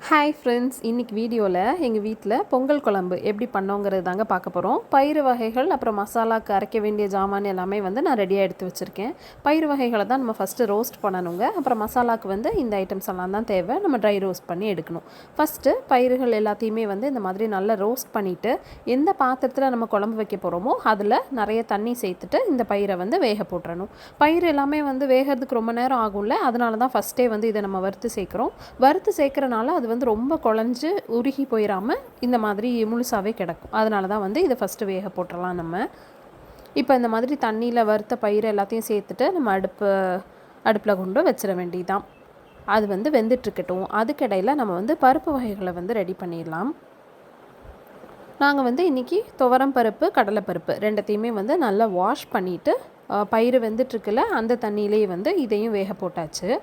Hi friends, இன்றைக்கி வீடியோவில் எங்கள் வீட்டில் பொங்கல் குழம்பு எப்படி பண்ணோங்கிறது தாங்க பார்க்க போகிறோம். பயிறு வகைகள் அப்புறம் மசாலாவுக்கு அரைக்க வேண்டிய ஜாமான் எல்லாமே நான் ரெடியாக எடுத்து வச்சுருக்கேன். பயிறு வகைகளை தான் நம்ம ஃபஸ்ட்டு ரோஸ்ட் பண்ணணுங்க. அப்புறம் மசாலாவுக்கு இந்த ஐட்டம்ஸ் எல்லாம் தான் தேவை. நம்ம ட்ரை ரோஸ்ட் பண்ணி எடுக்கணும். ஃபஸ்ட்டு பயிறுகள் எல்லாத்தையுமே இந்த மாதிரி நல்லா ரோஸ்ட் பண்ணிவிட்டு எந்த பாத்திரத்தில் நம்ம குழம்பு வைக்க போகிறோமோ அதில் நிறைய தண்ணி சேர்த்துட்டு இந்த பயிரை வேக போட்டுறணும். பயிர் எல்லாமே வேகிறதுக்கு ரொம்ப நேரம் ஆகும்ல, அதனால தான் ஃபஸ்ட்டே இதை நம்ம வறுத்து சேர்க்குறோம். வறுத்து சேர்க்குறனால அது ரொம்ப குழஞ்சு உருகி போயிடாமல் இந்த மாதிரி முழுசாகவே கிடக்கும். அதனால தான் இதை ஃபஸ்ட்டு வேக போட்டுடலாம் நம்ம. இப்போ இந்த மாதிரி தண்ணியில் வறுத்த பயிர் எல்லாத்தையும் சேர்த்துட்டு நம்ம அடுப்பில் கொண்டு வச்சிட வேண்டியதுதான். அது வெந்துட்டுருக்கட்டும். அதுக்கிடையில் நம்ம பருப்பு வகைகளை ரெடி பண்ணிடலாம். நாங்கள் இன்றைக்கி துவரம் பருப்பு, கடலைப்பருப்பு ரெண்டத்தையுமே நல்லா வாஷ் பண்ணிவிட்டு பயிர் வெந்துட்டுருக்குல்ல அந்த தண்ணியிலே இதையும் வேக போட்டாச்சு.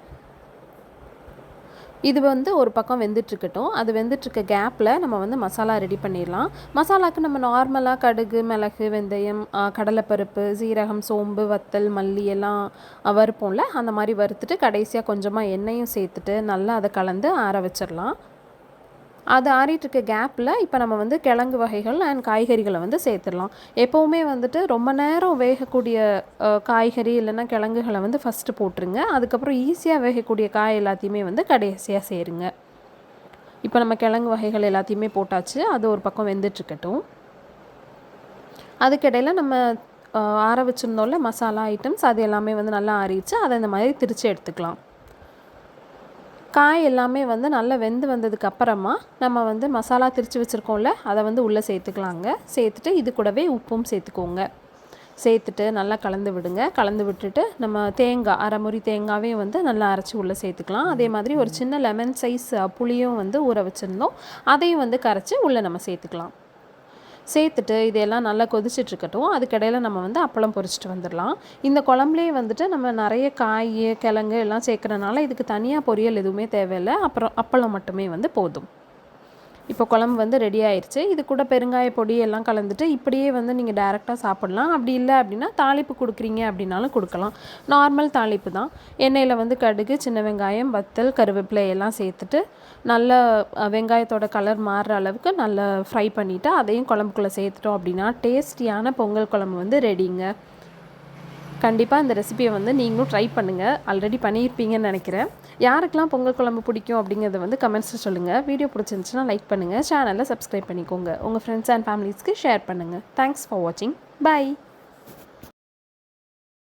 இது ஒரு பக்கம் வெந்துட்டுருக்கட்டும். அது வெந்துட்டுருக்க கேப்பில் நம்ம மசாலா ரெடி பண்ணிடலாம். மசாலாவுக்கு நம்ம நார்மலாக கடுகு, மிளகு, வெந்தயம், கடலைப்பருப்பு, சீரகம், சோம்பு, வத்தல், மல்லி எல்லாம் வறுப்போம்ல, அந்த மாதிரி வறுத்துட்டு கடைசியாக கொஞ்சமாக எண்ணெயும் சேர்த்துட்டு நல்லா அதை கலந்து ஆற வச்சிடலாம். அது ஆறிட்டுருக்க கேப்பில் இப்போ நம்ம கிழங்கு வகைகள் அண்ட் காய்கறிகளை சேர்த்துடலாம். எப்போவுமே ரொம்ப நேரம் வேகக்கூடிய காய்கறி இல்லைன்னா கிழங்குகளை ஃபஸ்ட்டு போட்டுருங்க. அதுக்கப்புறம் ஈஸியாக வேகக்கூடிய காய் எல்லாத்தையுமே கடைசியாக சேருங்க. இப்போ நம்ம கிழங்கு வகைகள் எல்லாத்தையுமே போட்டாச்சு. அது ஒரு பக்கம் வெந்துட்டுருக்கட்டும். அதுக்கிடையில் நம்ம ஆற வச்சுருந்தோம்ல மசாலா ஐட்டம்ஸ், அது எல்லாமே நல்லா ஆறிடுச்சு. அதை இந்த மாதிரி திரித்து எடுத்துக்கலாம். காய் எல்லாமே நல்லா வெந்து வந்ததுக்கு அப்புறமா நம்ம மசாலா திரித்து வச்சுருக்கோம்ல, அதை உள்ளே சேர்த்துக்கலாங்க. சேர்த்துட்டு இது கூடவே உப்பும் சேர்த்துக்கோங்க. சேர்த்துட்டு நல்லா கலந்து விடுங்க. கலந்து விட்டுட்டு நம்ம தேங்காய், அரை முறி தேங்காவே நல்லா அரைச்சி உள்ளே சேர்த்துக்கலாம். அதே மாதிரி ஒரு சின்ன லெமன் சைஸ் புளியும் ஊற வச்சுருந்தோம், அதையும் கரைச்சி உள்ளே நம்ம சேர்த்துக்கலாம். சேர்த்துட்டு இதெல்லாம் நல்லா கொதிச்சிட்ருக்கட்டும். அதுக்கிடையில் நம்ம அப்பளம் பொரிச்சிட்டு வந்துடலாம். இந்த குழம்புலேயே நம்ம நிறைய காய், கிழங்கு எல்லாம் சேர்க்குறனால இதுக்கு தனியாக பொரியல் எதுவுமே தேவையில்லை. அப்புறம் அப்பளம் மட்டுமே போதும். இப்போ குழம்பு ரெடி ஆயிடுச்சு. இது கூட பெருங்காய பொடி எல்லாம் கலந்துட்டு இப்படியே நீங்கள் டேரெக்டாக சாப்பிட்லாம். அப்படி இல்லை அப்படின்னா தாளிப்பு கொடுக்குறீங்க அப்படின்னாலும் கொடுக்கலாம். நார்மல் தாளிப்பு தான். எண்ணெயில் கடுகு, சின்ன வெங்காயம், வத்தல், கருவேப்பிலை எல்லாம் சேர்த்துட்டு நல்லா வெங்காயத்தோட கலர் மாறுற அளவுக்கு நல்லா ஃப்ரை பண்ணிவிட்டு அதையும் குழம்புக்குள்ளே சேர்த்துட்டோம் அப்படின்னா டேஸ்டியான பொங்கல் குழம்பு ரெடிங்க. கண்டிப்பாக இந்த ரெசிபியை நீங்களும் ட்ரை பண்ணுங்கள். ஆல்ரெடி பண்ணியிருப்பீங்கன்னு நினைக்கிறேன். யாருக்கெல்லாம் பொங்கல் குழம்பு பிடிக்கும் அப்படிங்கிறத கமெண்ட்ஸில் சொல்லுங்கள். வீடியோ பிடிச்சிருந்துச்சுன்னா லைக் பண்ணுங்கள். சேனலை சப்ஸ்கிரைப் பண்ணிக்கோங்க. உங்கள் ஃப்ரெண்ட்ஸ் அண்ட் ஃபேமிலிஸ்க்கு ஷேர் பண்ணுங்கள். தேங்க்ஸ் ஃபார் வாட்சிங். பை.